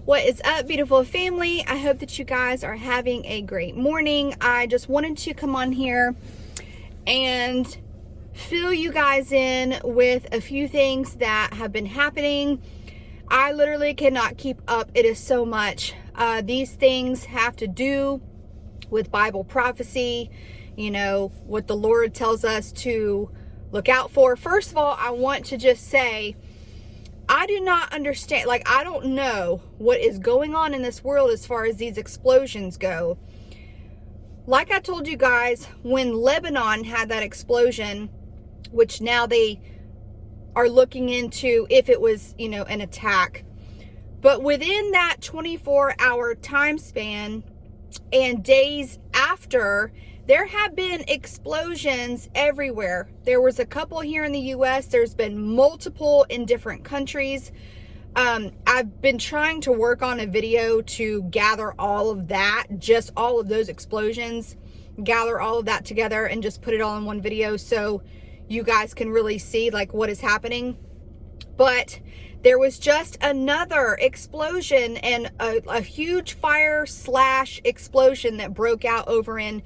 What is up, beautiful family? I hope that you guys are having a great morning. I just wanted to come on here and fill you guys in with a few things that have been happening. I literally cannot keep up. It is so much. These things have to do with Bible prophecy, you know, what the Lord tells us to look out for. First of all, I want to just say, I do not understand, I don't know what is going on in this world as far as these explosions go. Like I told you guys, when Lebanon had that explosion, which now they are looking into if it was, you know, an attack. But within that 24-hour time span and days after, there have been explosions everywhere. There was a couple here in the U.S. There's been multiple in different countries. I've been trying to work on a video to gather all of that, just all of those explosions, gather all of that together and just put it all in one video so you guys can really see like what is happening. But there was just another explosion and a huge fire / explosion that broke out over in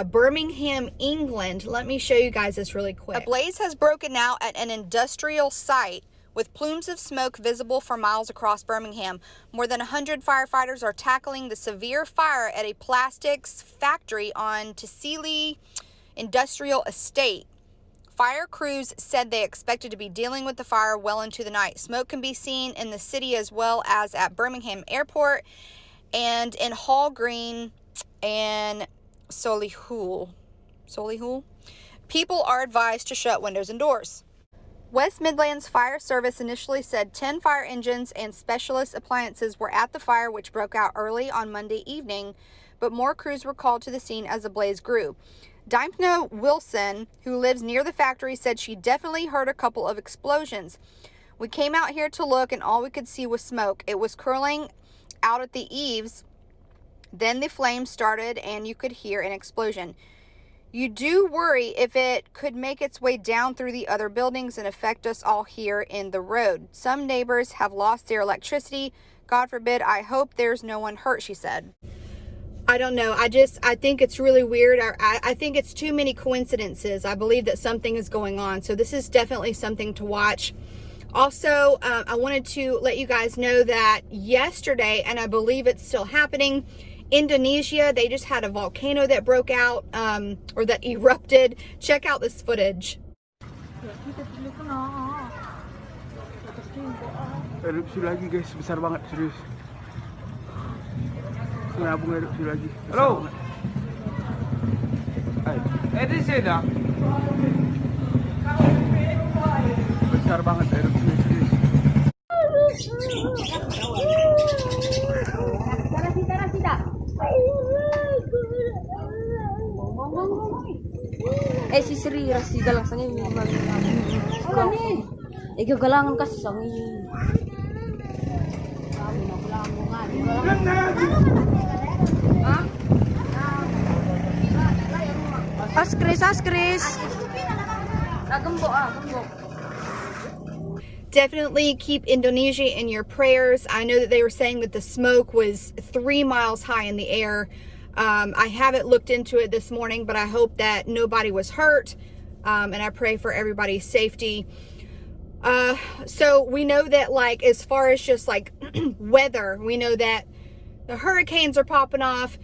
Birmingham, England. Let me show you guys this really quick. A blaze has broken out at an industrial site with plumes of smoke visible for miles across Birmingham. More than 100 firefighters are tackling the severe fire at a plastics factory on Tisili Industrial Estate. Fire crews said they expected to be dealing with the fire well into the night. Smoke can be seen in the city as well as at Birmingham Airport and in Hall Green and Solihull. People are advised to shut windows and doors. West Midlands Fire Service initially said 10 fire engines and specialist appliances were at the fire, which broke out early on Monday evening, but more crews were called to the scene as the blaze grew. Dimna Wilson, who lives near the factory, said she definitely heard a couple of explosions. We came out here to look and all we could see was smoke. It was curling out at the eaves. Then the flames started and you could hear an explosion. You do worry if it could make its way down through the other buildings and affect us all here in the road. Some neighbors have lost their electricity. God forbid, I hope there's no one hurt, she said. I don't know. I think it's really weird. I think it's too many coincidences. I believe that something is going on. So this is definitely something to watch. Also, I wanted to let you guys know that yesterday, and I believe it's still happening, Indonesia, they just had a volcano that broke out, or that erupted. Check out this footage. Erupsi lagi guys, besar banget, serius. Sinabung erupsi lagi. Halo. Hai. Di sini. Besar banget erupsi, serius. Si Sri rasi galang sangi ikaw galangan kasi sangi Askris Gembok. Definitely keep Indonesia in your prayers. I know that they were saying that the smoke was 3 miles high in the air. I haven't looked into it this morning, but I hope that nobody was hurt. And I pray for everybody's safety. So we know that, like, as far as just like weather, we know that the hurricanes are popping off.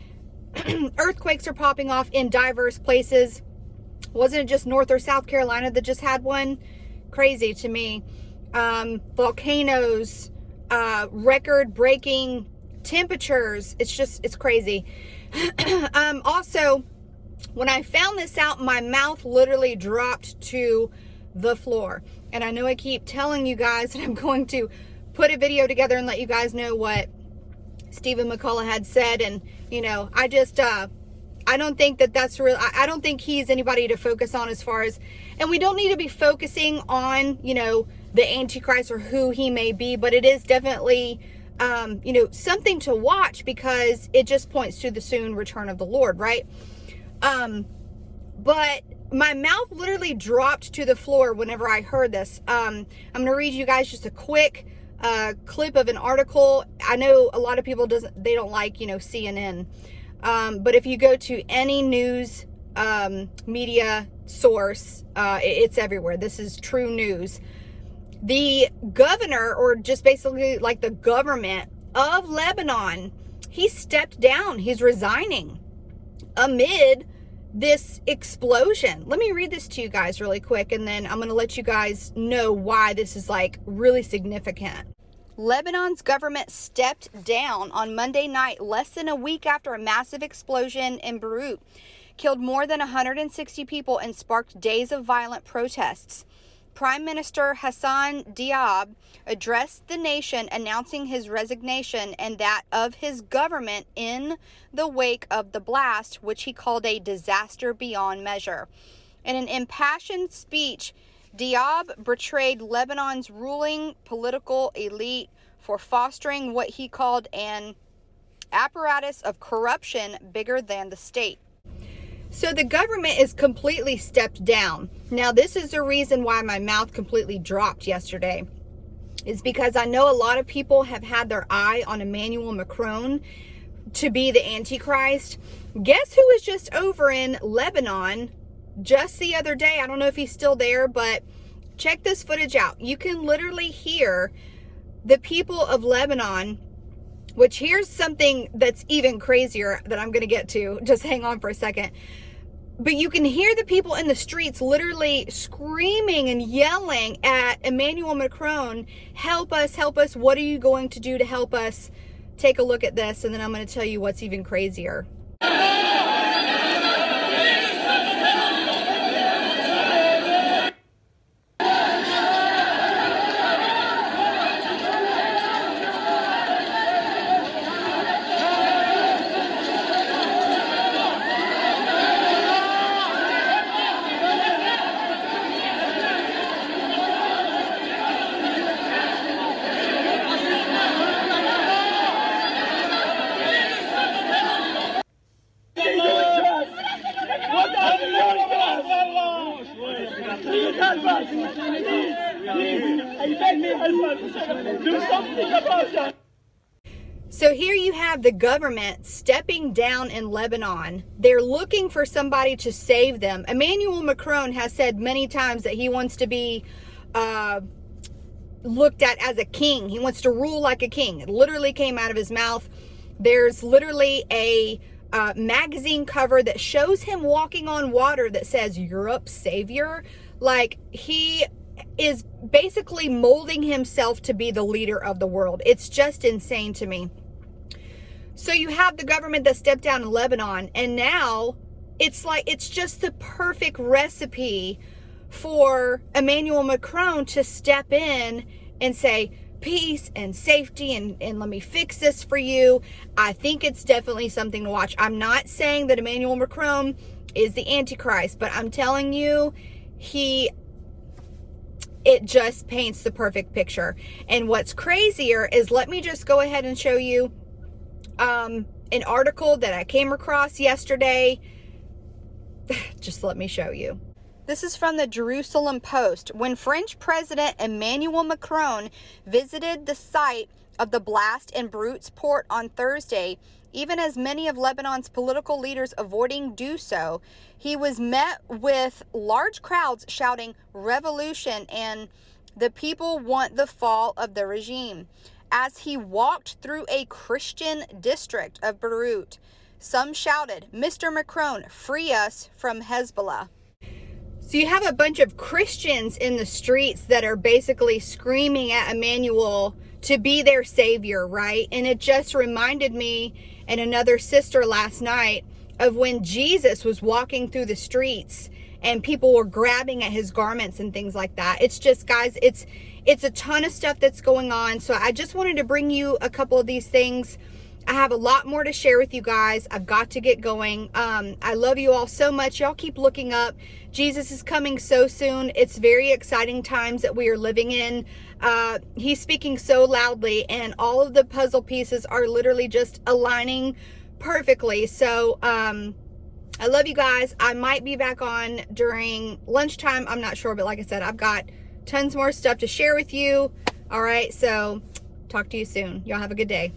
Earthquakes are popping off in diverse places. Wasn't it just North or South Carolina that just had one? Crazy to me. Volcanoes, record-breaking temperatures. It's crazy. Also, when I found this out, my mouth literally dropped to the floor. And I know I keep telling you guys that I'm going to put a video together and let you guys know what Stephen McCullough had said. And, you know, I don't think that that's real. I don't think he's anybody to focus on as far as, and we don't need to be focusing on, you know, the Antichrist or who he may be, but it is definitely, you know, something to watch because it just points to the soon return of the Lord, right? But my mouth literally dropped to the floor whenever I heard this. I'm going to read you guys just a quick clip of an article. I know a lot of people they don't like, CNN. But if you go to any news media source, it's everywhere. This is true news. The governor, or just basically like the government of Lebanon, he stepped down. He's resigning amid this explosion. Let me read this to you guys really quick, and then I'm going to let you guys know why this is like really significant. Lebanon's government stepped down on Monday night, less than a week after a massive explosion in Beirut killed more than 160 people and sparked days of violent protests. Prime Minister Hassan Diab addressed the nation announcing his resignation and that of his government in the wake of the blast, which he called a disaster beyond measure. In an impassioned speech, Diab betrayed Lebanon's ruling political elite for fostering what he called an apparatus of corruption bigger than the state. So the government is completely stepped down. Now, this is the reason why my mouth completely dropped yesterday, is because I know a lot of people have had their eye on Emmanuel Macron to be the Antichrist. Guess who was just over in Lebanon just the other day? I don't know if he's still there, but check this footage out. You can literally hear the people of Lebanon, which here's something that's even crazier that I'm going to get to. Just hang on for a second. But you can hear the people in the streets literally screaming and yelling at Emmanuel Macron, help us, what are you going to do to help us? Take a look at this, and then I'm going to tell you what's even crazier. Please help us. Please, I beg me, help us. Do something about that. So here you have the government stepping down in Lebanon. They're looking for somebody to save them. Emmanuel Macron has said many times that he wants to be looked at as a king. He wants to rule like a king. It literally came out of his mouth. There's literally a magazine cover that shows him walking on water that says Europe's savior. Like, he is basically molding himself to be the leader of the world. It's just insane to me. So you have the government that stepped down in Lebanon, and now it's like, it's just the perfect recipe for Emmanuel Macron to step in and say, peace and safety, and let me fix this for you. I think it's definitely something to watch. I'm not saying that Emmanuel Macron is the Antichrist, but I'm telling you, it just paints the perfect picture. And what's crazier is, let me just go ahead and show you an article that I came across yesterday. Just let me show you. This is from the Jerusalem Post. When French President Emmanuel Macron visited the site of the blast in Beirut's port on Thursday, even as many of Lebanon's political leaders avoiding do so, he was met with large crowds shouting revolution and the people want the fall of the regime. As he walked through a Christian district of Beirut, some shouted, "Mr. Macron, free us from Hezbollah." So you have a bunch of Christians in the streets that are basically screaming at Emmanuel to be their savior, right? And it just reminded me and another sister last night of when Jesus was walking through the streets and people were grabbing at his garments and things like that. It's just, guys, it's a ton of stuff that's going on. So I just wanted to bring you a couple of these things. I have a lot more to share with you guys. I've got to get going. I love you all so much. Y'all keep looking up. Jesus is coming so soon. It's very exciting times that we are living in. He's speaking so loudly, and all of the puzzle pieces are literally just aligning perfectly. So I love you guys. I might be back on during lunchtime. I'm not sure, but like I said, I've got tons more stuff to share with you. All right, so Talk to you soon. Y'all have a good day.